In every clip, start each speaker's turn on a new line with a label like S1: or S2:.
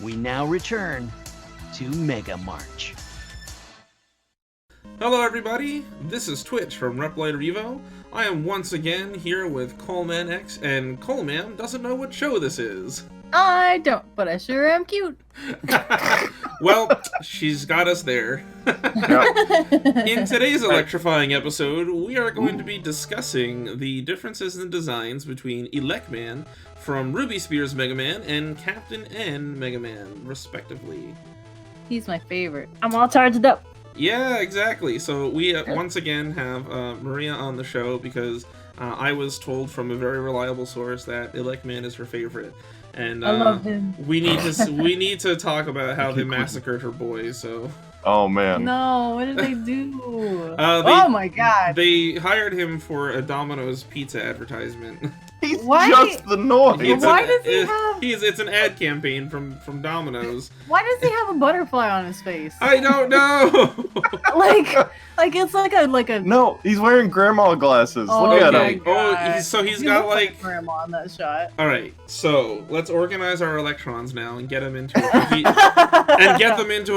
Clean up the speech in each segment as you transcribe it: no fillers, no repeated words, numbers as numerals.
S1: We now return to Mega March.
S2: Hello everybody, this is Twitch from Reploid REVO. I am once again here with Coleman X, and Coleman doesn't know what show this is.
S3: I don't, but I sure am cute.
S2: Well, she's got us there. In today's electrifying episode, we are going to be discussing the differences in designs between Elec from Ruby Spears Mega Man and Captain N Mega Man, respectively.
S3: He's my favorite. I'm all charged up.
S2: Yeah, exactly. So we once again have Maria on the show because I was told from a very reliable source that Elec is her favorite, and
S3: I love him.
S2: we need to talk about how they massacred her boys. So.
S4: Oh man.
S3: No, what did they do?
S2: Oh
S3: my god.
S2: They hired him for a Domino's pizza advertisement.
S4: He's
S3: Why?
S4: just the noise.
S3: Why does he have?
S2: It's an ad campaign from Domino's.
S3: Why does he have a butterfly on his face?
S2: I don't know.
S3: like it's like a.
S4: No, he's wearing grandma glasses.
S3: Oh,
S4: Look at
S3: my
S4: him.
S3: God.
S2: He's
S3: He
S2: got
S3: looks
S2: like.
S3: grandma on that shot.
S2: All right, so let's organize our electrons now and get them into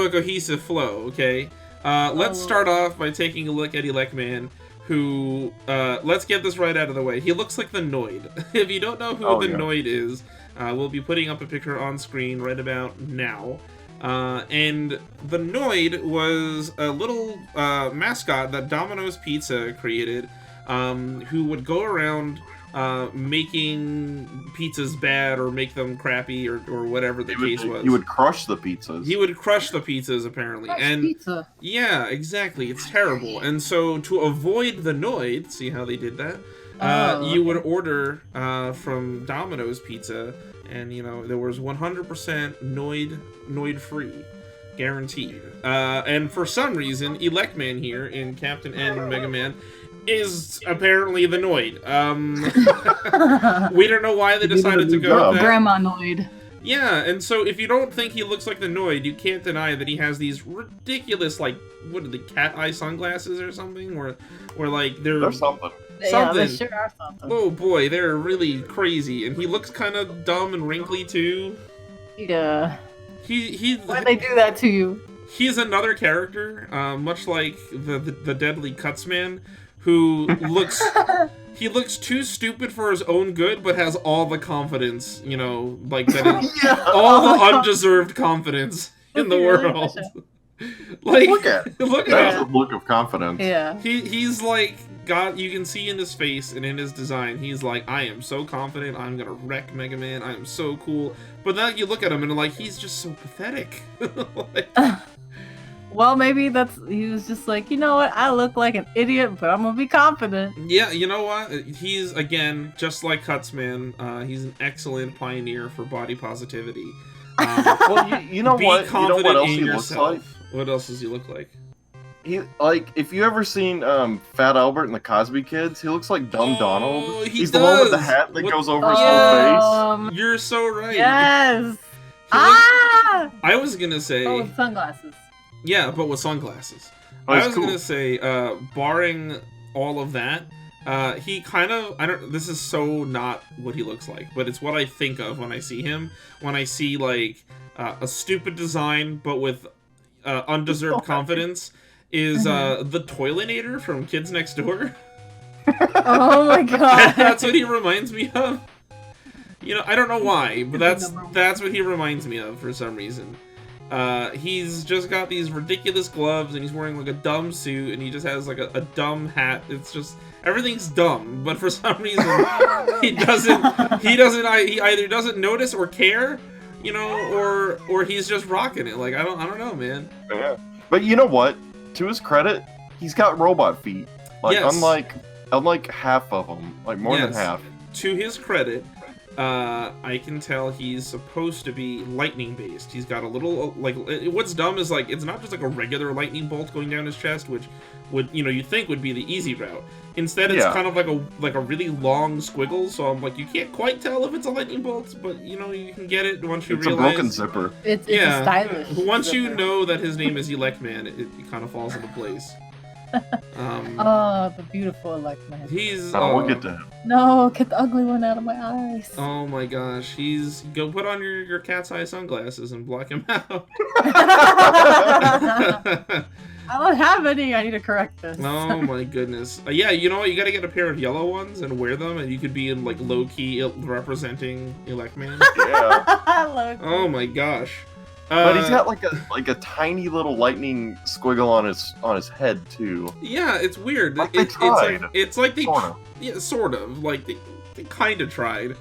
S2: a cohesive flow. Okay, let's start off by taking a look at Elec who, let's get this right out of the way. He looks like the Noid. If you don't know who the Noid is, we'll be putting up a picture on screen right about now. And the Noid was a little mascot that Domino's Pizza created, who would go around making pizzas bad or make them crappy or whatever the case was.
S4: He would crush the pizzas.
S2: He would crush the pizzas, apparently.
S3: Pizza.
S2: Yeah, exactly. It's terrible. And so to avoid the Noid, see how they did that? You would order from Domino's Pizza, and there was 100% Noid free, guaranteed. And for some reason, Elec here in Captain N Mega Man is apparently the Noid. We don't know why they decided to go with that.
S3: Grandma Noid.
S2: Yeah, and so if you don't think he looks like the Noid, you can't deny that he has these ridiculous, like, what are the cat eye sunglasses or something? Or like, they're
S4: something.
S3: Yeah, they sure are something.
S2: Oh boy, they're really crazy, and he looks kind of dumb and wrinkly too.
S3: Yeah.
S2: Why'd
S3: they do that to you?
S2: He's another character, much like the Deadly Cutsman, who looks too stupid for his own good, but has all the confidence, like that is all the undeserved confidence in the world. Like,
S4: look at
S2: That's
S4: a look of confidence.
S3: Yeah.
S2: He's like, God, you can see in his face and in his design, he's like, I am so confident, I'm gonna wreck Mega Man, I am so cool. But then you look at him and like, he's just so pathetic.
S3: Well, maybe he was just like, you know what, I look like an idiot, but I'm gonna be confident.
S2: Yeah, you know what? He's, again, just like Cutsman, he's an excellent pioneer for body positivity.
S4: Well, you know what? You know what else he looks like?
S2: What else does he look like?
S4: He, like, if you ever seen Fat Albert and the Cosby Kids, he looks like Dumb Donald. He's the one with the hat that goes over his whole face.
S2: You're so right.
S3: Yes.
S2: I was gonna say.
S3: Oh, with sunglasses.
S2: Yeah, but with sunglasses.
S4: Oh,
S2: I was
S4: cool.
S2: gonna say, barring all of that, he kind of, this is so not what he looks like, but it's what I think of when I see him. When I see, like, a stupid design, but with undeserved confidence, is the Toilinator from Kids Next Door.
S3: Oh my god.
S2: That's what he reminds me of. I don't know why, but that's what he reminds me of for some reason. He's just got these ridiculous gloves, and he's wearing like a dumb suit, and he just has like a dumb hat. It's just, everything's dumb, but for some reason he either doesn't notice or care, or he's just rocking it. Like, I don't know, man.
S4: Yeah. But you know what? To his credit, he's got robot feet. Like,
S2: yes.
S4: unlike half of them, like more than half.
S2: To his credit, I can tell he's supposed to be lightning based. He's got a little, like, what's dumb is, like, it's not just like a regular lightning bolt going down his chest, which would, you think would be the easy route. Instead, it's kind of like a really long squiggle, so I'm like, you can't quite tell if it's a lightning bolt, but, you can get it once you realize.
S4: It's a broken zipper.
S3: It's a stylish
S2: Once
S3: zipper.
S2: you know that his name is Elec it kind of falls into place.
S3: Oh, the beautiful Elec man.
S2: He's
S4: we'll get to him.
S3: No, get the ugly one out of my eyes.
S2: Oh my gosh, go put on your cat's eye sunglasses and block him out.
S3: I don't have any. I need to correct this.
S2: Oh my goodness. Yeah, you know what? You gotta get a pair of yellow ones and wear them, and you could be in like low key representing Elec Man.
S4: Yeah.
S2: Oh my gosh.
S4: But he's got like a tiny little lightning squiggle on his head too.
S2: Yeah, it's weird.
S4: Like they tried.
S2: It's like they
S4: Sort of.
S2: yeah, sort of like they kind of tried.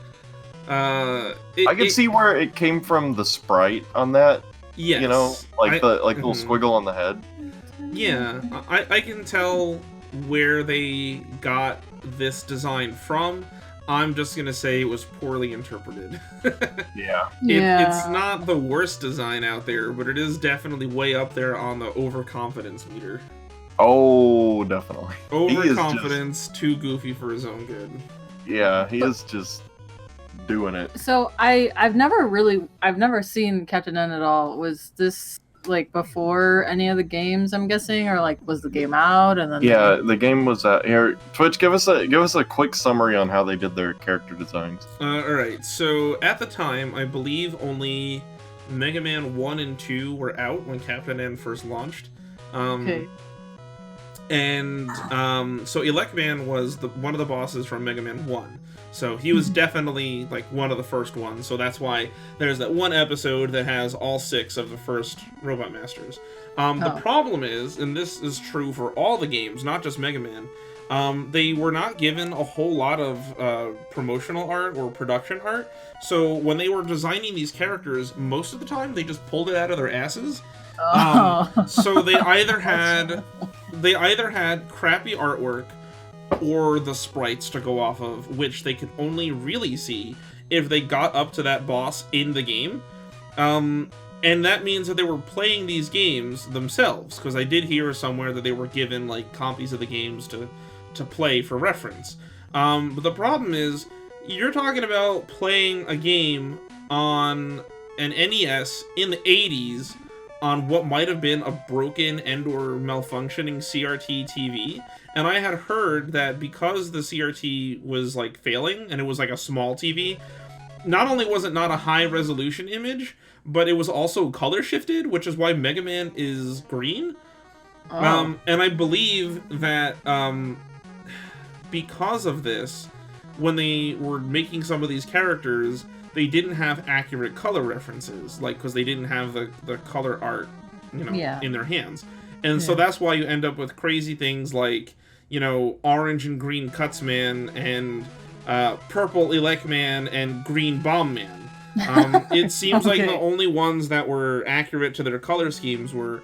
S4: I can see where it came from the sprite on that.
S2: Yes.
S4: You know, like the little squiggle on the head.
S2: Yeah, I can tell where they got this design from. I'm just gonna say it was poorly interpreted.
S4: Yeah.
S2: It's not the worst design out there, but it is definitely way up there on the overconfidence meter.
S4: Oh, definitely.
S2: Overconfidence, too goofy for his own good.
S4: Yeah, he is just doing it.
S3: So I've never seen Captain N at all. Was this like before any of the games, I'm guessing, or like was the game out and then?
S4: Yeah, the game was out. Here, Twitch, give us a quick summary on how they did their character designs.
S2: All right. So at the time, I believe only Mega Man 1 and 2 were out when Captain N first launched.
S3: Okay.
S2: And so Elec Man was one of the bosses from Mega Man 1. So he was definitely like one of the first ones. So that's why there's that one episode that has all 6 of the first Robot Masters. The problem is, and this is true for all the games, not just Mega Man, they were not given a whole lot of promotional art or production art. So when they were designing these characters, most of the time they just pulled it out of their asses. So they either had crappy artwork or the sprites to go off of, which they could only really see if they got up to that boss in the game. And that means that they were playing these games themselves, because I did hear somewhere that they were given like copies of the games to play for reference. But the problem is, you're talking about playing a game on an NES in the 80s on what might have been a broken and or malfunctioning CRT TV. And I had heard that because the CRT was like failing and it was like a small TV, not only was it not a high resolution image, but it was also color shifted, which is why Mega Man is green. And I believe that because of this, when they were making some of these characters, they didn't have accurate color references, like, because they didn't have the color art, in their hands. And so that's why you end up with crazy things like, orange and green Cuts Man and purple Elec Man and green Bomb Man. It seems like the only ones that were accurate to their color schemes were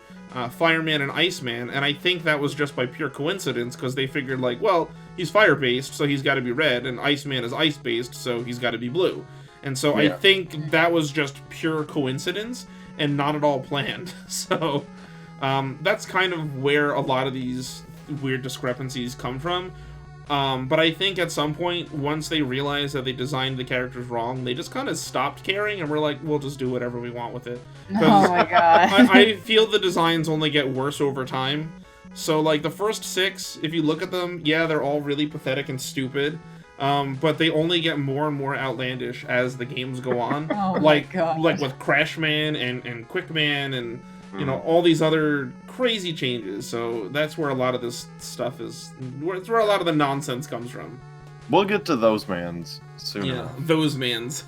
S2: Fireman and Iceman, and I think that was just by pure coincidence, because they figured, like, well, he's fire-based, so he's got to be red, and Iceman is ice-based, so he's got to be blue. And so I think that was just pure coincidence and not at all planned. So that's kind of where a lot of these weird discrepancies come from. But I think at some point, once they realized that they designed the characters wrong, they just kind of stopped caring and were like, we'll just do whatever we want with it.
S3: Oh my god.
S2: I feel the designs only get worse over time. So, like, the first 6, if you look at them, yeah, they're all really pathetic and stupid. But they only get more and more outlandish as the games go on. Like with Crash Man and Quick Man and all these other crazy changes. So that's where a lot of this stuff is. It's where a lot of the nonsense comes from.
S4: We'll get to those mans soon.
S2: Yeah, those mans.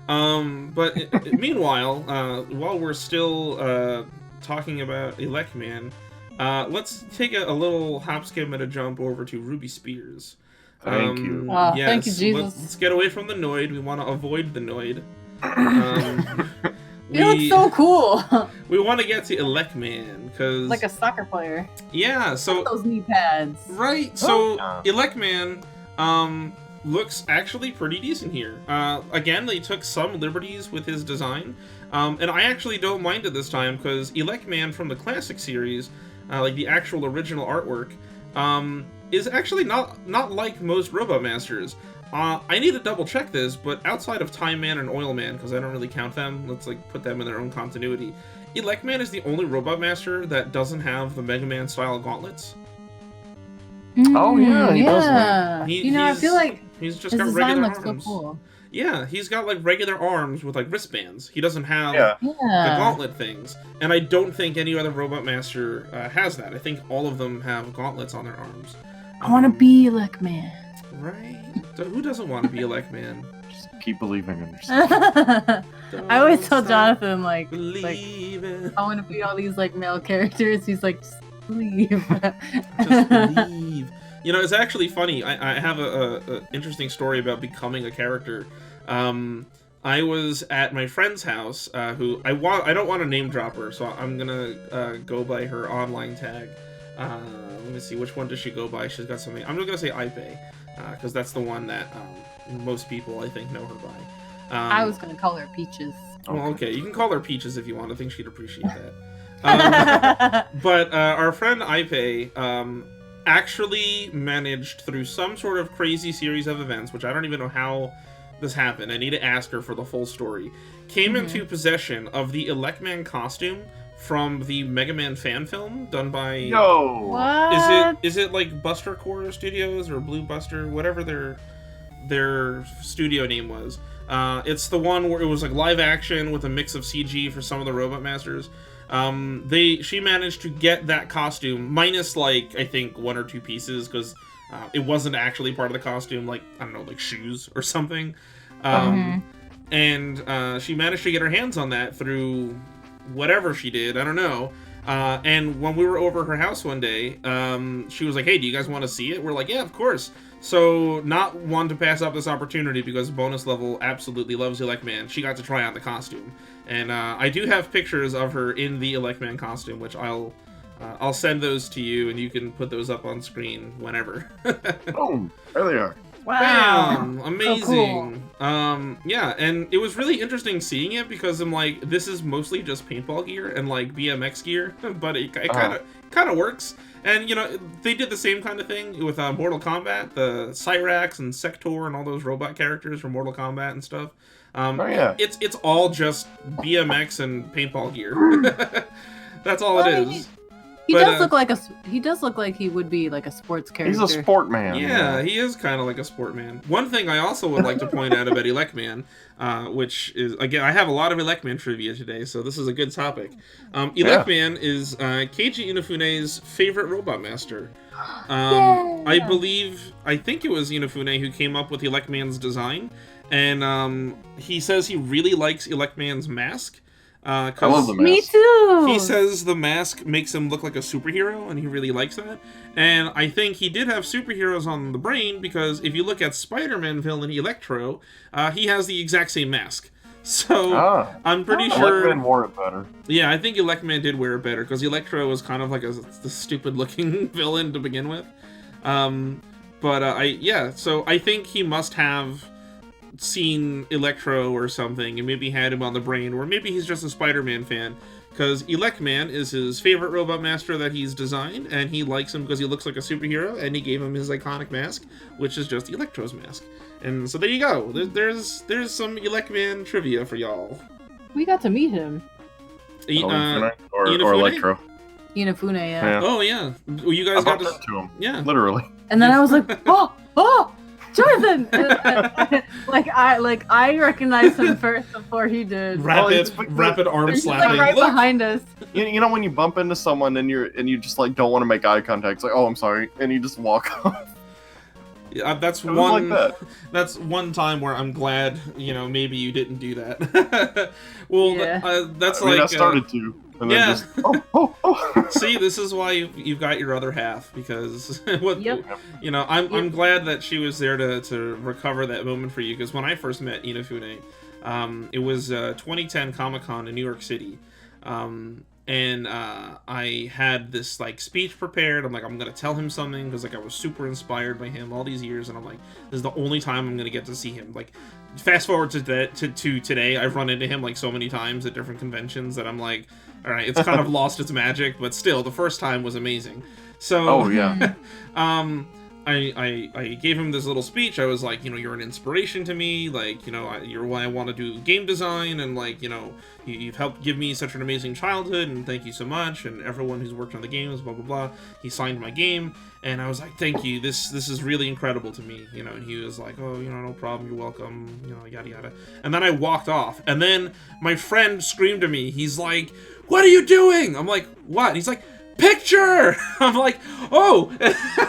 S2: But meanwhile, while we're still talking about Elec Man, let's take a little hop, skip, and a jump over to Ruby Spears.
S4: Thank you.
S2: Yes,
S3: thank you, Jesus.
S2: Let's get away from the Noid. We want to avoid the Noid.
S3: He looks so cool.
S2: We want to get to Elec Man, because...
S3: like a soccer player.
S2: Yeah, so...
S3: those knee pads.
S2: Right, so Elec Man looks actually pretty decent here. Again, they took some liberties with his design, and I actually don't mind it this time, because Elec Man from the classic series, like the actual original artwork, is actually not like most Robot Masters. I need to double check this, but outside of Time Man and Oil Man, because I don't really count them, let's like put them in their own continuity, Elec Man is the only Robot Master that doesn't have the Mega Man style gauntlets.
S4: Oh, yeah, he does
S3: yeah.
S2: He-
S3: You know, I
S2: he's-
S3: feel like
S2: He's just
S3: his
S2: got
S3: design
S2: regular
S3: looks so
S2: arms.
S3: cool.
S2: Yeah, he's got like regular arms with like wristbands. He doesn't have
S4: Yeah.
S2: the
S3: Yeah.
S2: gauntlet things, and I don't think any other Robot Master has that. I think all of them have gauntlets on their arms.
S3: I want to be Elec Man.
S2: Right. So who doesn't want to be Elec Man?
S4: Just keep believing in yourself.
S3: I always tell
S2: Don't stop
S3: Jonathan like
S2: believing.
S3: I want to be all these like male characters. He's like, just believe.
S2: Just believe. You know, it's actually funny. I have a interesting story about becoming a character. I was at my friend's house, who I don't want to name drop her, so I'm gonna go by her online tag. Let me see, which one does she go by? She's got something. I'm just gonna say Ipe, because that's the one that most people I think know her by.
S3: I was gonna call her Peaches.
S2: Well, okay, you can call her Peaches if you want. I think she'd appreciate that. But our friend Ipe actually managed, through some sort of crazy series of events, which I don't even know how this happened, I need to ask her for the full story, came into possession of the Elec Man costume from the Mega Man fan film done by...
S4: Yo!
S3: What?
S2: Is it like Buster Core Studios or Blue Buster, whatever their studio name was. It's the one where it was like live action with a mix of CG for some of the Robot Masters. She managed to get that costume minus like I think 1 or 2 pieces because it wasn't actually part of the costume, like I don't know, like shoes or something. And she managed to get her hands on that through whatever she did, I don't know. And when we were over her house one day, she was like, "Hey, do you guys want to see it?" We're like, "Yeah, of course." So, not one to pass up this opportunity because Bonus Level absolutely loves Elec Man. She got to try on the costume, and I do have pictures of her in the Elec Man costume, which I'll send those to you, and you can put those up on screen whenever.
S4: Boom! There they are.
S3: Wow.
S2: Bam! Amazing. Yeah, and it was really interesting seeing it because I'm like, this is mostly just paintball gear and like BMX gear, but it kind of works. And you know, they did the same kind of thing with Mortal Kombat, the Cyrax and Sector and all those robot characters from Mortal Kombat and stuff.
S4: Oh yeah.
S2: It's all just BMX and paintball gear. That's all it is.
S3: He
S2: But,
S3: does look like he would be like a sports character.
S4: He's a sport man.
S2: Yeah, he is kind of like a sport man. One thing I also would like to point out about Elec Man, which is, again, I have a lot of Elec Man trivia today, so this is a good topic. Elec Man is Keiji Inafune's favorite Robot Master. I think it was Inafune who came up with Elec Man's design, and he says he really likes Elec Man's mask.
S4: I love the mask.
S3: Me too.
S2: He says the mask makes him look like a superhero, and he really likes that. And I think he did have superheroes on the brain, because if you look at Spider-Man villain Electro, he has the exact same mask. So I'm pretty sure...
S4: Elec Man wore it better.
S2: Yeah, I think Elec Man did wear it better, because Electro was kind of like the stupid-looking villain to begin with. So I think he must have seen Electro or something and maybe had him on the brain, or maybe he's just a Spider-Man fan, because Elec Man is his favorite Robot Master that he's designed, and he likes him because he looks like a superhero, and he gave him his iconic mask, which is just Electro's mask. And so there you go. There's some Elec Man trivia for y'all.
S3: We got to meet him.
S4: Or
S2: Inafune?
S4: Electro.
S3: Inafune, yeah.
S2: Oh yeah, well, you guys
S4: I
S2: got
S4: bumped into him.
S2: Yeah.
S4: Literally.
S3: And then I was like, oh, Jonathan! I recognized him first before he did.
S2: Rapid arm
S3: He's
S2: slapping.
S3: like right
S2: Look!
S3: behind us.
S4: You know when you bump into someone and you just like don't want to make eye contact. It's like, oh, I'm sorry, and you just walk off.
S2: Yeah, that's
S4: It was
S2: one.
S4: like that.
S2: That's one time where I'm glad, maybe you didn't do that. Well,
S3: Yeah.
S2: that's
S4: I mean,
S2: like
S4: I started to, and then
S2: yeah.
S4: just oh.
S2: See, this is why you've got your other half, because
S3: Yep.
S2: I'm glad that she was there to recover that moment for you, because when I first met Inafune, it was 2010 Comic-Con in New York City. And I had this like speech prepared. I'm like, I'm gonna tell him something because like I was super inspired by him all these years, and I'm like, this is the only time I'm gonna get to see him. Like, fast forward to today, I've run into him like so many times at different conventions that I'm like, all right, it's kind of lost its magic, but still, the first time was amazing. So,
S4: Oh yeah.
S2: I gave him this little speech. I was like, you know, you're an inspiration to me. Like, you know, you're why I want to do game design, and like, you know, you've helped give me such an amazing childhood, and thank you so much. And everyone who's worked on the games, blah blah blah. He signed my game, and I was like, thank you. This is really incredible to me. You know, and he was like, oh, you know, no problem. You're welcome. You know, yada yada. And then I walked off, and then my friend screamed at me. He's like, what are you doing? I'm like, what? He's like, picture! I'm like, oh!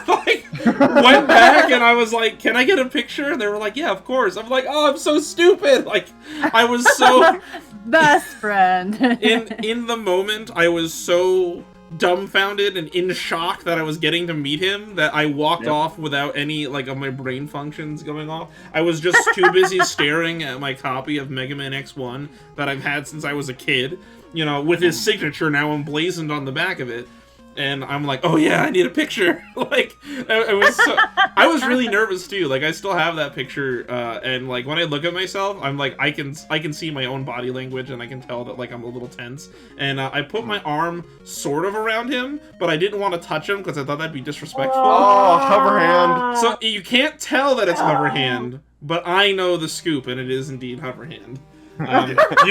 S2: Like, went back and I was like, can I get a picture? And they were like, yeah, of course. I'm like, oh, I'm so stupid! Like, I was so...
S3: Best friend.
S2: in the moment, I was so dumbfounded and in shock that I was getting to meet him that I walked off without any, like, of my brain functions going off. I was just too busy staring at my copy of Mega Man X1 that I've had since I was a kid. You know, with his signature now emblazoned on the back of it. And I'm like, oh yeah, I need a picture. Like, I was really nervous too. Like, I still have that picture, and like when I look at myself, I'm like, I can see my own body language, and I can tell that like I'm a little tense. And I put my arm sort of around him, but I didn't want to touch him because I thought that'd be disrespectful.
S4: Oh, hover hand.
S2: So you can't tell that it's hover hand, but I know the scoop, and it is indeed hover hand. You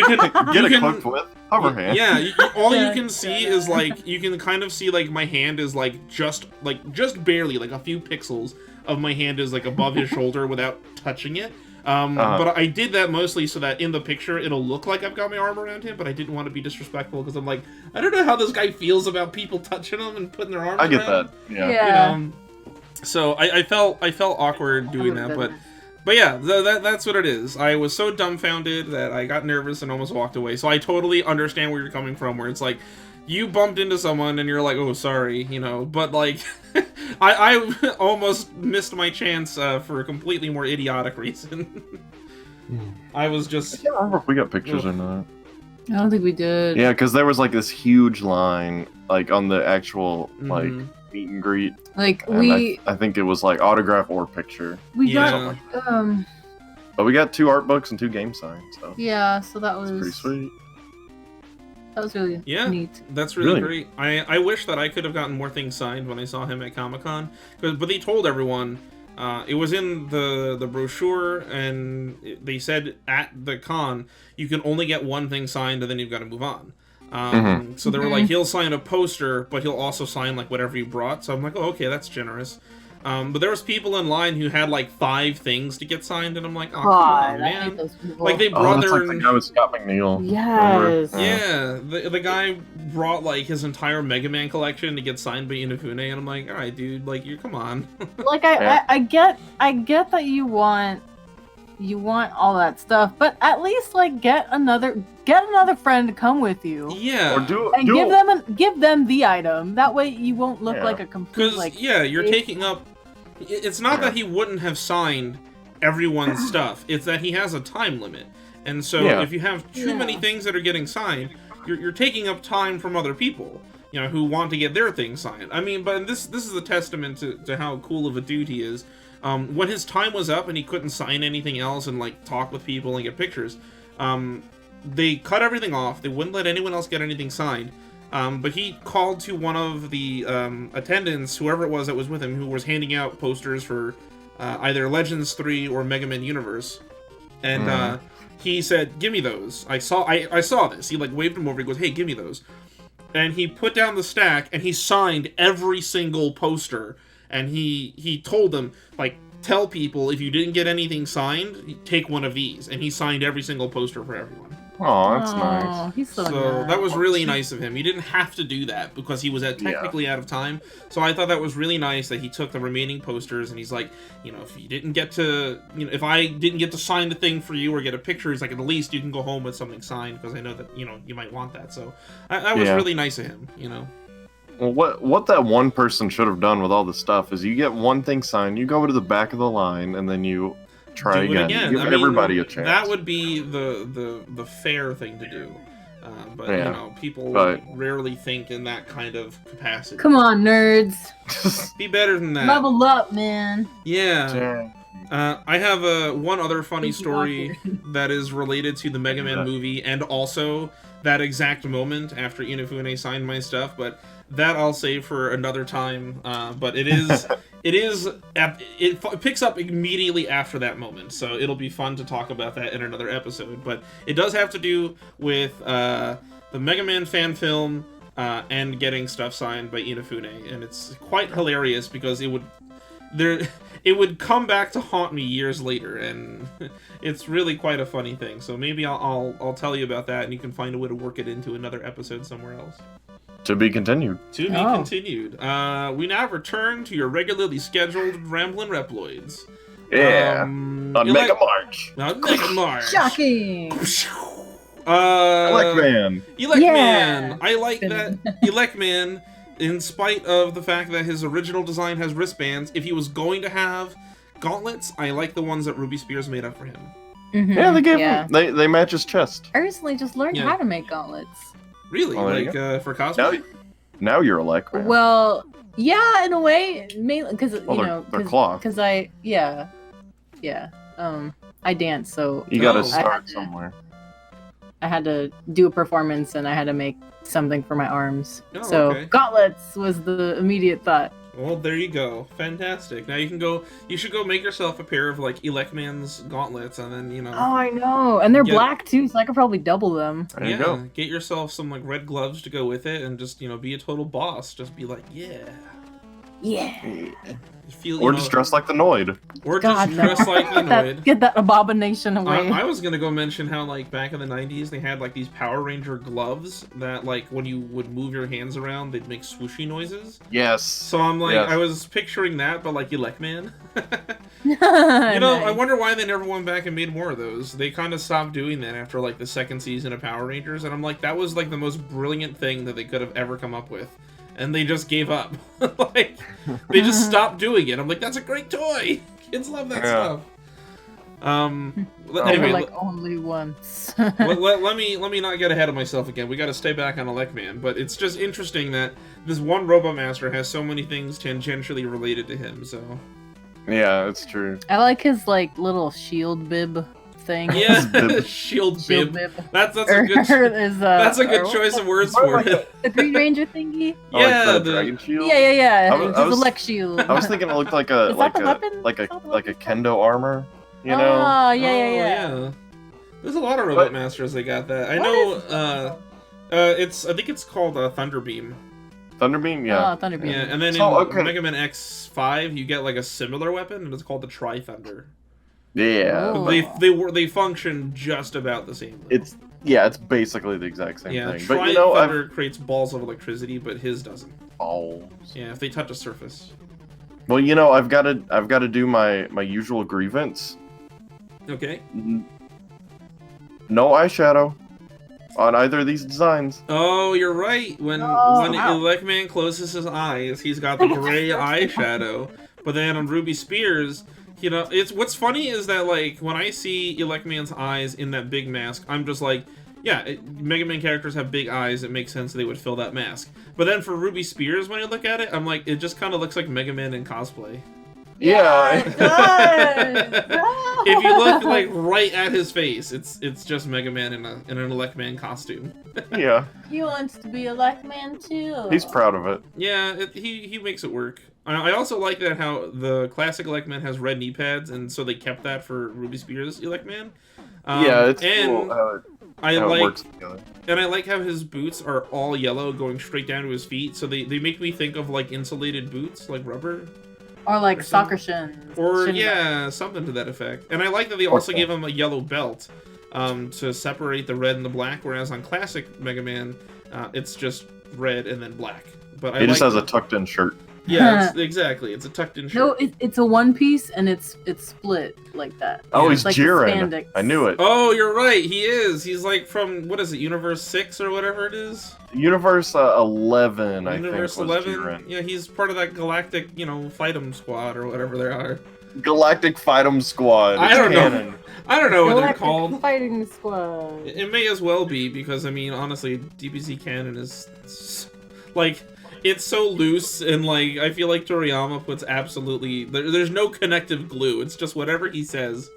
S2: can
S4: get it cooked with hover hand.
S2: Yeah, all you can see is like you can kind of see like my hand is like just barely like a few pixels of my hand is like above his shoulder without touching it. But I did that mostly so that in the picture it'll look like I've got my arm around him, but I didn't want to be disrespectful because I'm like, I don't know how this guy feels about people touching him and putting their arms around.
S4: I get that. Yeah.
S3: Yeah.
S2: You know, so I felt awkward doing that, but yeah, that's what it is. I was so dumbfounded that I got nervous and almost walked away. So I totally understand where you're coming from, where it's like, you bumped into someone and you're like, oh, sorry, you know. But like, I almost missed my chance for a completely more idiotic reason. I was just...
S4: I can't remember if we got pictures or not.
S3: I don't think we did.
S4: Yeah, because there was like this huge line, like on the actual like meet and greet.
S3: Like
S4: and I think it was like autograph or picture.
S3: We got
S4: But we got 2 art books and 2 game signs. So
S3: yeah, so that was
S4: pretty sweet.
S3: That was really neat.
S2: That's really great. I wish that I could have gotten more things signed when I saw him at Comic-Con, but they told everyone. It was in the brochure, and they said at the con you can only get one thing signed, and then you've got to move on. So they were like, he'll sign a poster, but he'll also sign like whatever you brought. So I'm like, oh, okay, that's generous. But there was people in line who had like 5 things to get signed, and I'm like, oh, come on, man. Like they brought their...
S4: like the guy with Scott McNeil.
S3: Yes.
S2: Yeah, the guy brought like his entire Mega Man collection to get signed by Inafune, and I'm like, all right, dude, like you come on.
S3: Like I get that you want all that stuff, but at least like get another friend to come with you.
S2: Yeah.
S3: Or give them the item. That way you won't look like a complete like.
S2: Yeah, you're taking up. It's not that he wouldn't have signed everyone's stuff. It's that he has a time limit, and so if you have too many things that are getting signed, you're taking up time from other people, you know, who want to get their things signed. I mean, but this is a testament to how cool of a dude he is. When his time was up and he couldn't sign anything else and like talk with people and get pictures, they cut everything off. They wouldn't let anyone else get anything signed. But he called to one of the attendants, whoever it was that was with him, who was handing out posters for either Legends 3 or Mega Man Universe, and he said, "Give me those." I saw this. He like waved him over. He goes, "Hey, give me those." And he put down the stack and he signed every single poster. And he told them, like, tell people if you didn't get anything signed, take one of these. And he signed every single poster for everyone.
S4: Oh, that's nice.
S3: He's so
S2: nice. That was really nice of him. He didn't have to do that because he was technically out of time. So I thought that was really nice that he took the remaining posters and he's like, you know, if you didn't get to, you know, if I didn't get to sign the thing for you or get a picture, he's like, at least you can go home with something signed because I know that, you know, you might want that. So that was really nice of him, you know.
S4: Well, what that one person should have done with all the stuff is you get one thing signed, you go to the back of the line, and then you try again. You give everybody a chance.
S2: That would be the fair thing to do. But you know, people rarely think in that kind of capacity.
S3: Come on, nerds.
S2: Be better than that.
S3: Level up, man.
S2: Yeah. I have one other funny story that is related to the Mega Man movie and also that exact moment after Inafune signed my stuff, but that I'll save for another time. But it it picks up immediately after that moment, so it'll be fun to talk about that in another episode. But it does have to do with the Mega Man fan film and getting stuff signed by Inafune, and it's quite hilarious because it would come back to haunt me years later, and it's really quite a funny thing. So maybe I'll tell you about that, and you can find a way to work it into another episode somewhere else.
S4: To be continued.
S2: To be continued. We now return to your regularly scheduled Ramblin' Reploids.
S4: Yeah. On Mega March.
S2: On Mega March.
S3: Shocking.
S4: Elec Man.
S2: Elec Man. I like that. Elec Man, in spite of the fact that his original design has wristbands, if he was going to have gauntlets, I like the ones that Ruby Spears made up for him.
S3: Mm-hmm.
S4: Yeah, they gave him. They match his chest.
S3: I recently just learned how to make gauntlets.
S2: Really? For cosplay?
S4: Now you're Elec Man.
S3: Well, yeah, in a way, mainly because
S4: they're cloth.
S3: Because I dance, so
S4: you gotta start somewhere.
S3: I had to do a performance, and I had to make something for my arms. Gauntlets was the immediate thought.
S2: Well, there you go. Fantastic. Now you should go make yourself a pair of, like, Elec Man's gauntlets, and then,
S3: Oh, I know. And they're black, too, so I could probably double them.
S4: There you go.
S2: Get yourself some, like, red gloves to go with it, and just, be a total boss. Just be like, yeah.
S4: Just dress like the Noid.
S2: Or just dress like the Noid.
S3: Get that abomination away.
S2: I was gonna go mention how, like, back in the 90s, they had, like, these Power Ranger gloves that, like, when you would move your hands around, they'd make swooshy noises.
S4: Yes.
S2: So I'm like, I was picturing that, but, like, Elec Man. I wonder why they never went back and made more of those. They kind of stopped doing that after, like, the second season of Power Rangers, and I'm like, that was, like, the most brilliant thing that they could have ever come up with. And they just gave up. Like, they just stopped doing it. I'm like, that's a great toy. Kids love that stuff. Anyway,
S3: like only once.
S2: let me not get ahead of myself again. We got to stay back on Elec Man, but it's just interesting that this one Robot Master has so many things tangentially related to him. So
S4: yeah, it's true.
S3: I like his like little shield bib thing.
S2: Yeah, shield bib. That's a good. That's a good choice of words for it.
S3: The Green Ranger thingy.
S2: Yeah,
S4: like the dragon shield.
S3: Yeah. His Elec shield.
S4: I was thinking it looked like a like a kendo armor.
S3: Oh, yeah.
S2: There's a lot of Robot Masters they got that. I know. I think it's called Thunderbeam.
S4: Thunderbeam, yeah.
S3: Oh, Thunderbeam.
S2: Yeah, and then in Mega Man X5, you get like a similar weapon, and it's called the Tri-Thunder.
S4: Yeah.
S2: They function just about the same.
S4: It's basically the exact same thing.
S2: Tri-Thunder creates balls of electricity, but his doesn't.
S4: Balls.
S2: Yeah, if they touch a surface.
S4: Well, I've got to do my usual grievance.
S2: Okay.
S4: No eyeshadow on either of these designs.
S2: Oh, you're right. When Elec Man closes his eyes, he's got the gray eyeshadow. But then on Ruby Spears, it's what's funny is that, like, when I see Elec Man's eyes in that big mask, I'm just like, yeah, Mega Man characters have big eyes. It makes sense they would fill that mask. But then for Ruby Spears, when I look at it, I'm like, it just kind of looks like Mega Man in cosplay.
S4: Yeah,
S3: it does.
S2: If you look like right at his face, it's just Mega Man in an Elec Man costume.
S4: Yeah.
S3: He wants to be Elec Man too.
S4: He's proud of it.
S2: Yeah, he makes it work. I also like that how the classic Elec Man has red knee pads, and so they kept that for Ruby Spears Elec Man.
S4: It's cool how it works together.
S2: And I like how his boots are all yellow, going straight down to his feet. So they make me think of like insulated boots, like rubber.
S3: Or like soccer shins.
S2: Or something to that effect. And I like that they also gave him a yellow belt to separate the red and the black, whereas on classic Mega Man, it's just red and then black. But
S4: he just has a tucked-in shirt.
S2: Yeah, exactly. It's a tucked-in shirt.
S3: No, it's a one piece and it's split like that.
S4: Oh, he's
S3: like
S4: Jiren. I knew it.
S2: Oh, you're right. He is. He's like from, what is it, Universe 6 or whatever it is?
S4: Universe 11, I think.
S2: Universe 11? Yeah, he's part of that galactic, Fightem squad or whatever they are.
S4: Galactic Fightem Squad.
S2: I don't know. I don't know what they're called.
S3: Fighting Squad.
S2: It may as well be, because, I mean, honestly, DBZ canon is, like, it's so loose, and, like, I feel like Toriyama puts absolutely... There's no connective glue. It's just whatever he says.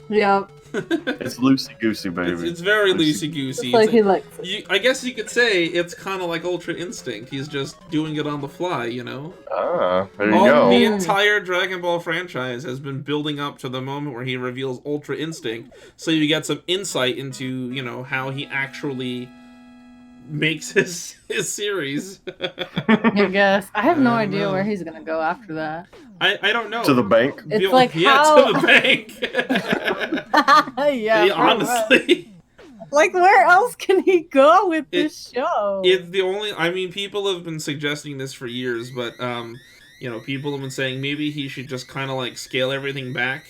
S3: Yep.
S4: It's loosey-goosey, baby.
S2: It's very loosey-goosey.
S3: Just like he likes it.
S2: I guess you could say it's kind of like Ultra Instinct. He's just doing it on the fly, you know?
S4: Ah, there you go.
S2: The entire Dragon Ball franchise has been building up to the moment where he reveals Ultra Instinct, so you get some insight into, you know, how he actually makes his series.
S3: I guess. I have no idea where he's gonna go after that.
S2: I don't know.
S4: To the bank?
S3: It's like
S2: to the bank.
S3: Yeah,
S2: honestly.
S3: Like, where else can he go with this show?
S2: It's the only... I mean, people have been suggesting this for years, but, you know, people have been saying maybe he should just kind of, like, scale everything back,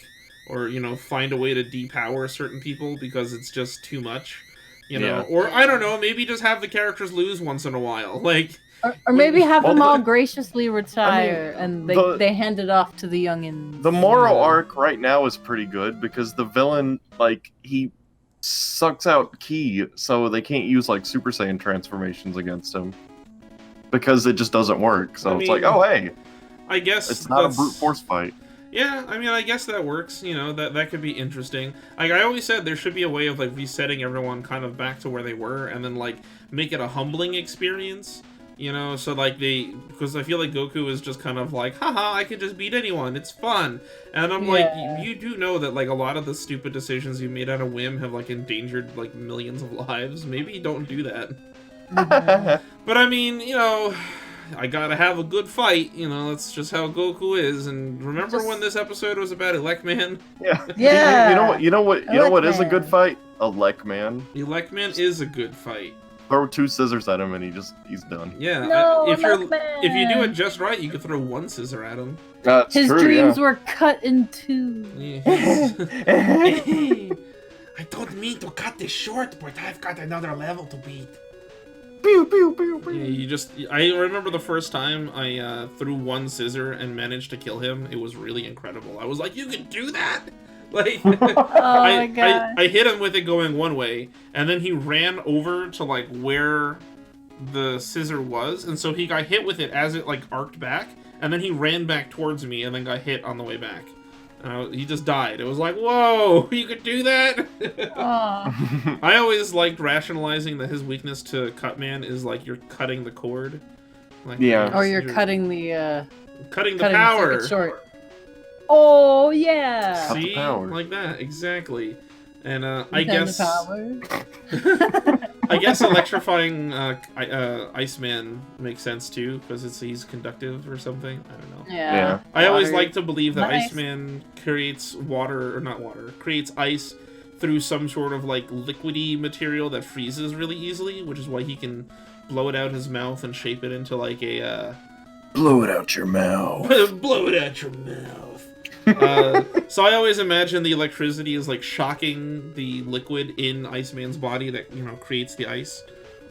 S2: or, you know, find a way to depower certain people, because it's just too much, you know? Or, I don't know, maybe just have the characters lose once in a while, like...
S3: Or maybe have them all graciously retire, and they hand it off to the youngins.
S4: The moral arc right now is pretty good, because the villain, like, he sucks out ki, so they can't use, like, Super Saiyan transformations against him. Because it just doesn't work, so it's like, oh, hey!
S2: I guess
S4: it's not a brute force fight.
S2: Yeah, I mean, I guess that works, you know, that could be interesting. Like, I always said there should be a way of, like, resetting everyone kind of back to where they were, and then, like, make it a humbling experience. You know, so like because I feel like Goku is just kind of like, haha, I can just beat anyone, it's fun. And I'm like, you do know that like a lot of the stupid decisions you made out of whim have like endangered like millions of lives. Maybe don't do that. But I mean, you know, I gotta have a good fight, you know, that's just how Goku is. And remember when this episode was about Elec Man?
S4: Yeah. You know what is a good fight? Elec Man.
S2: Elec Man is a good fight.
S4: Throw 2 scissors at him and he's done.
S2: Yeah,
S3: no,
S2: if you do it just right, you could throw 1 scissor at him.
S4: That's
S3: His
S4: true,
S3: dreams were cut in 2.
S2: I don't mean to cut this short, but I've got another level to beat.
S4: Pew, pew, pew, pew.
S2: Yeah, I remember the first time I threw 1 scissor and managed to kill him. It was really incredible. I was like, you can do that? Like,
S3: my God.
S2: I hit him with it going one way, and then he ran over to like where the scissor was, and so he got hit with it as it like arced back, and then he ran back towards me and then got hit on the way back. He just died. It was like, whoa, you could do that? I always liked rationalizing that his weakness to Cutman is like you're cutting the cord. Like,
S3: or you're cutting the
S2: power.
S3: The short. Oh yeah.
S2: See, like that exactly. And I guess I guess electrifying Iceman makes sense too because he's conductive or something. I don't know.
S3: Yeah.
S2: I always like to believe that Iceman creates creates ice through some sort of like liquidy material that freezes really easily, which is why he can blow it out his mouth and shape it into like a
S4: blow it out your mouth.
S2: Blow it out your mouth. So I always imagine the electricity is like shocking the liquid in Iceman's body that, you know, creates the ice.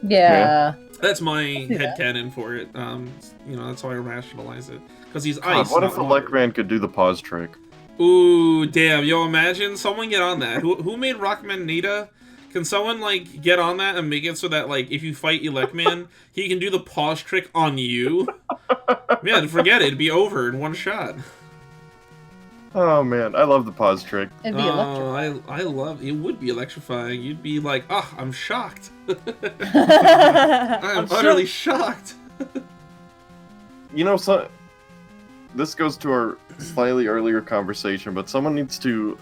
S3: Yeah.
S2: That's my headcanon for it. You know, that's how I rationalize it. Because he's ice.
S4: What if Elec Man could do the pause trick?
S2: Ooh, damn. Yo, imagine someone get on that. Who made Rockman Nita? Can someone, like, get on that and make it so that, like, if you fight Elec Man, he can do the pause trick on you? Man, forget it. It'd be over in one shot.
S4: Oh man, I love the pause trick.
S3: It'd be electrifying.
S2: I love it. Would be electrifying. You'd be like, I'm shocked. I'm utterly shocked.
S4: You know, this goes to our slightly earlier conversation, but someone needs to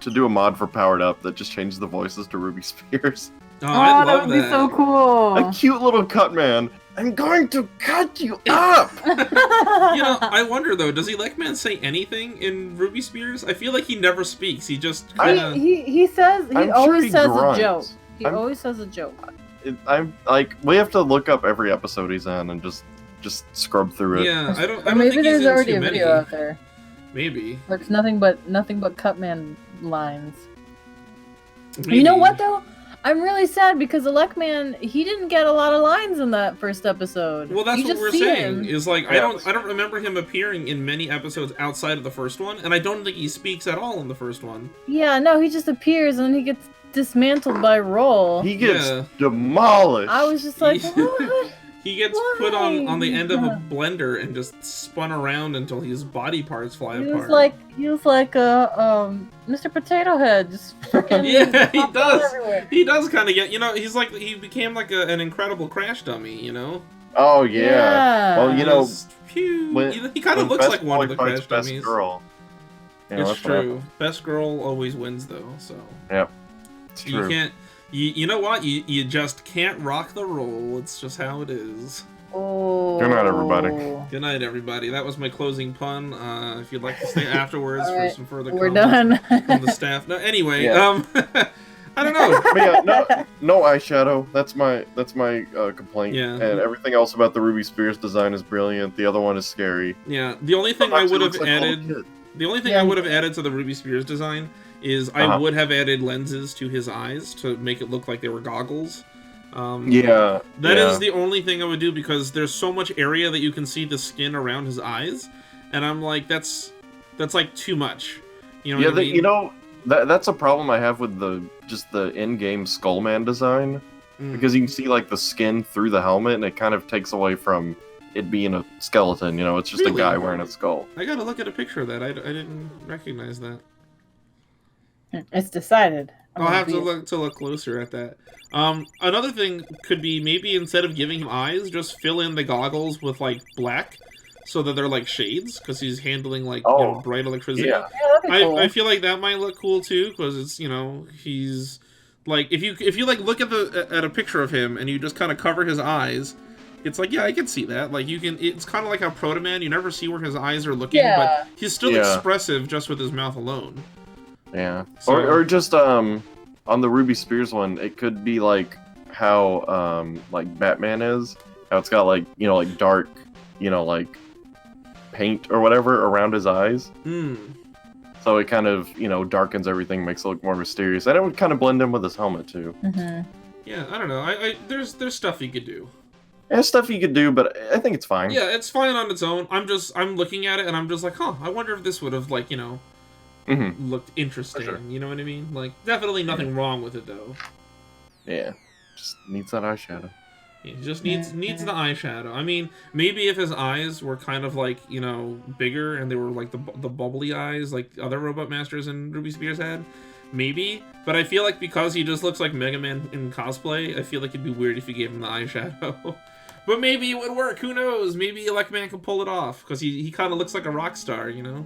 S4: do a mod for Powered Up that just changes the voices to Ruby Spears.
S2: I love
S3: that would be so cool.
S4: A cute little cut man. I'm going to cut you up!
S2: You know, I wonder though, does Elec Man say anything in Ruby Spears? I feel like he never speaks. He just kinda...
S3: He says, he always says a joke. He always says a joke.
S4: I'm like, we have to look up every episode he's in and just scrub through it.
S2: Yeah, I don't
S3: maybe
S2: think
S3: there's
S2: he's in
S3: already
S2: too
S3: a
S2: many.
S3: video out there.
S2: Maybe.
S3: Where it's nothing but Cutman lines.
S2: Maybe.
S3: You know what though? I'm really sad because Elec Man, he didn't get a lot of lines in that first episode.
S2: Well, that's what we're saying. Is like
S4: Yeah.
S2: I don't remember him appearing in many episodes outside of the first one, and I don't think he speaks at all in the first one.
S3: Yeah, no, he just appears and he gets dismantled by Roll.
S4: He gets demolished.
S3: I was just like, what?
S2: He gets put on the end of a blender and just spun around until his body parts fly apart.
S3: He was like a Mr. Potato Head, just freaking
S2: yeah, he does.
S3: Everywhere.
S2: He does kind of get, you know, he became like an incredible crash dummy, you know.
S4: Oh yeah. Well, you know,
S2: he kind of looks like one of the crash dummies.
S4: Girl. You know,
S2: it's true. Best girl always wins though, so.
S4: Yep. It's true.
S2: You can't. You know what? You just can't rock the roll. It's just how it is.
S3: Oh.
S4: Good night, everybody.
S2: Good night, everybody. That was my closing pun. If you'd like to stay afterwards for some further
S3: We're
S2: comments
S3: done.
S2: from the staff. No, anyway,
S4: Yeah.
S2: I don't know.
S4: But yeah, no eyeshadow. That's my complaint.
S2: Yeah.
S4: And everything else about the Ruby Spears design is brilliant. The other one is scary.
S2: Yeah. The only thing I would have added. The only thing I would have added to the Ruby Spears design is I would have added lenses to his eyes to make it look like they were goggles. That is the only thing I would do, because there's so much area that you can see the skin around his eyes, and I'm like, that's like too much. You know what I mean?
S4: You know, that's a problem I have with the in-game Skullman design, because you can see like the skin through the helmet, and it kind of takes away from it being a skeleton. You know, it's just a guy wearing a skull.
S2: I gotta look at a picture of that. I didn't recognize that.
S3: It's decided.
S2: I'll have to look closer at that. Another thing could be maybe instead of giving him eyes, just fill in the goggles with like black, so that they're like shades, because he's handling like you know, bright electricity.
S3: Yeah, that'd be cool.
S2: I feel like that might look cool too, because it's, you know, he's like, if you like look at a picture of him and you just kind of cover his eyes, it's like, yeah, I can see that. Like you can, it's kind of like how Proto Man, you never see where his eyes are looking, but he's still expressive just with his mouth alone.
S4: Yeah.
S2: So,
S4: or just on the Ruby Spears one, it could be like how like Batman is, how it's got like, you know, like dark, you know, like paint or whatever around his eyes. So it kind of, you know, darkens everything, makes it look more mysterious, and it would kind of blend in with his helmet too.
S2: Yeah, I don't know. There's stuff he could do.
S4: Yeah, stuff you could do, but I think it's fine.
S2: Yeah, it's fine on its own. I'm looking at it and I'm just like, huh, I wonder if this would have, like, you know, looked interesting.
S4: Sure.
S2: You know what I mean? Like, definitely nothing wrong with it though.
S4: Yeah, just needs that eyeshadow.
S2: He just needs the eyeshadow. I mean, maybe if his eyes were kind of like, you know, bigger and they were like the bubbly eyes like other Robot Masters and Ruby Spears had, maybe. But I feel like because he just looks like Mega Man in cosplay, I feel like it'd be weird if you gave him the eyeshadow. But maybe it would work. Who knows? Maybe Elec Man can pull it off, because he kind of looks like a rock star, you know.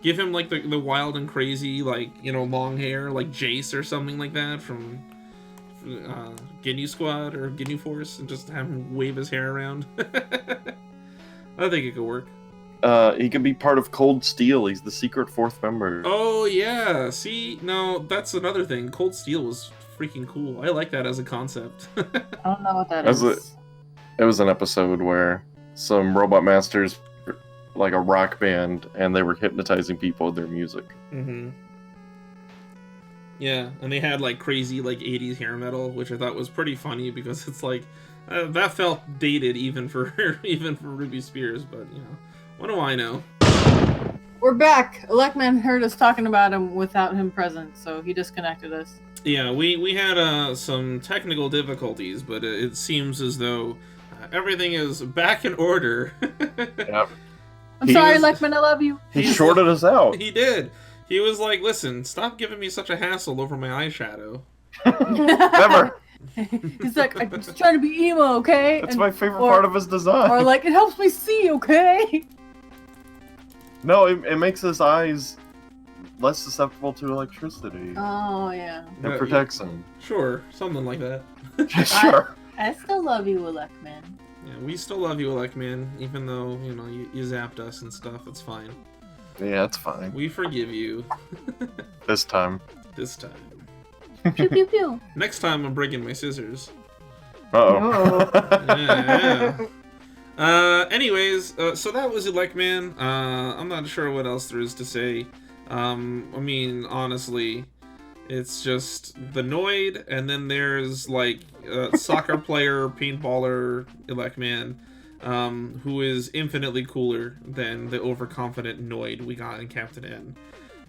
S2: Give him like the wild and crazy, like, you know, long hair, like Jace or something like that from Ginyu Squad or Ginyu Force, and just have him wave his hair around. I think it could work.
S4: He could be part of Cold Steel. He's the secret fourth member.
S2: Oh yeah, see, no, that's another thing. Cold Steel was freaking cool. I like that as a concept.
S3: I don't know what that is.
S4: It was an episode where some Robot Masters, like a rock band, and they were hypnotizing people with their music.
S2: Yeah, and they had like crazy like 80s hair metal, which I thought was pretty funny, because it's like that felt dated even for Ruby Spears, but you know, what do I know?
S3: We're back. Elecman heard us talking about him without him present, so he disconnected us.
S2: Yeah, we had some technical difficulties, but it seems as though everything is back in order.
S4: Yep.
S3: I'm sorry, Elecman, I love you.
S4: He shorted us out.
S2: He did. He was like, listen, stop giving me such a hassle over my eyeshadow.
S4: Never.
S3: He's like, I'm just trying to be emo, okay?
S4: That's my favorite part of his design.
S3: Or like, it helps me see, okay?
S4: No, it makes his eyes less susceptible to electricity.
S3: Oh, yeah.
S4: It protects him.
S2: Sure, something like that.
S4: Sure.
S3: I still love you, Elecman.
S2: Yeah, we still love you, Elec Man, even though, you know, you zapped us and stuff. It's fine.
S4: Yeah, it's fine.
S2: We forgive you.
S4: This time.
S2: This time.
S3: Pew, pew, pew.
S2: Next time, I'm bringing my scissors.
S4: Uh-oh.
S2: Yeah. Anyways, so that was Elec Man. I'm not sure what else there is to say. I mean, honestly, it's just the Noid, and then there's like soccer player, paintballer Elec Man, who is infinitely cooler than the overconfident Noid we got in Captain N.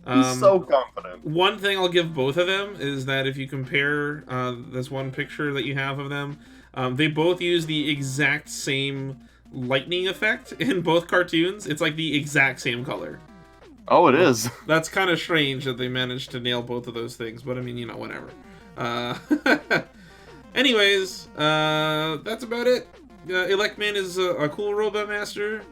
S4: He's so confident.
S2: One thing I'll give both of them is that if you compare this one picture that you have of them, they both use the exact same lightning effect in both cartoons. It's like the exact same color.
S4: Oh, it is.
S2: That's kind of strange that they managed to nail both of those things, but I mean, you know, whatever. Anyways, that's about it. Elecman is a cool robot master.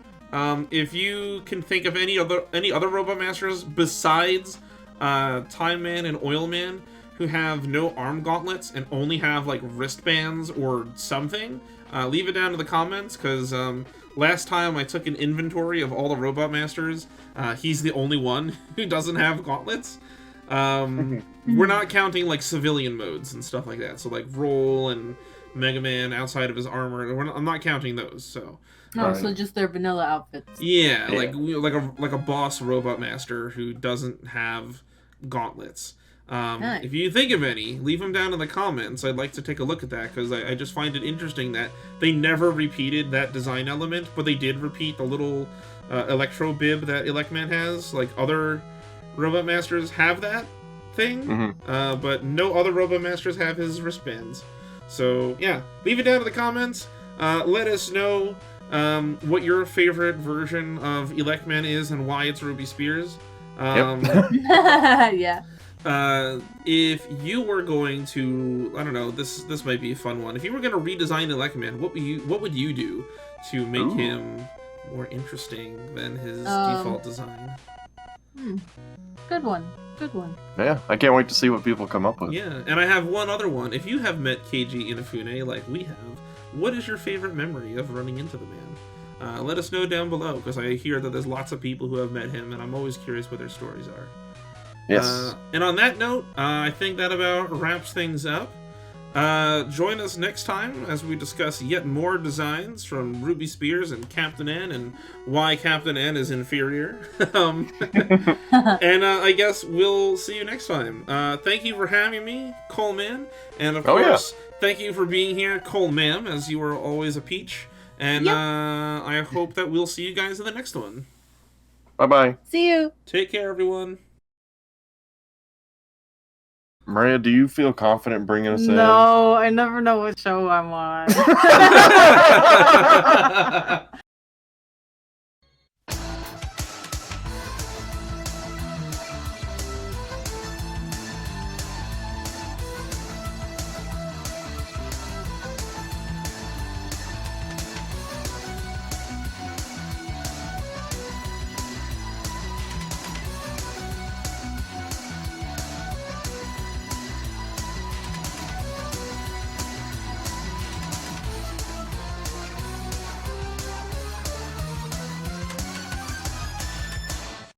S2: If you can think of any other robot masters besides Time Man and Oil Man who have no arm gauntlets and only have like wristbands or something, leave it down in the comments, because last time I took an inventory of all the robot masters, he's the only one who doesn't have gauntlets. We're not counting like civilian modes and stuff like that, so like Roll and Mega Man outside of his armor. I'm not counting those. So
S3: no, so just their vanilla outfits.
S2: yeah, like a boss robot master who doesn't have gauntlets.
S3: Nice.
S2: If you think of any, leave them down in the comments. I'd like to take a look at that, because I just find it interesting that they never repeated that design element, but they did repeat the little electro bib that Elecman has. Like, other robot masters have that thing, but no other robot masters have his wristbands. So yeah, leave it down in the comments. Let us know what your favorite version of Elecman is and why it's Ruby Spears.
S3: Yeah.
S2: If you were going to, I don't know, this might be a fun one. If you were going to redesign Elecman, what would you do to make him more interesting than his default design?
S3: Good one. Good one.
S4: Yeah, I can't wait to see what people come up with.
S2: Yeah, and I have one other one. If you have met Keiji Inafune like we have, what is your favorite memory of running into the man? Let us know down below, because I hear that there's lots of people who have met him, and I'm always curious what their stories are.
S4: Yes.
S2: And on that note, I think that about wraps things up. Join us next time as we discuss yet more designs from Ruby Spears and Captain N, and why Captain N is inferior. And I guess we'll see you next time. Thank you for having me, Coleman, and of course, thank you for being here, Cole Ma'am, as you are always a peach. And I hope that we'll see you guys in the next one.
S4: Bye-bye.
S3: See you.
S2: Take care, everyone.
S4: Maria, do you feel confident bringing us in?
S3: No, I never know what show I'm on.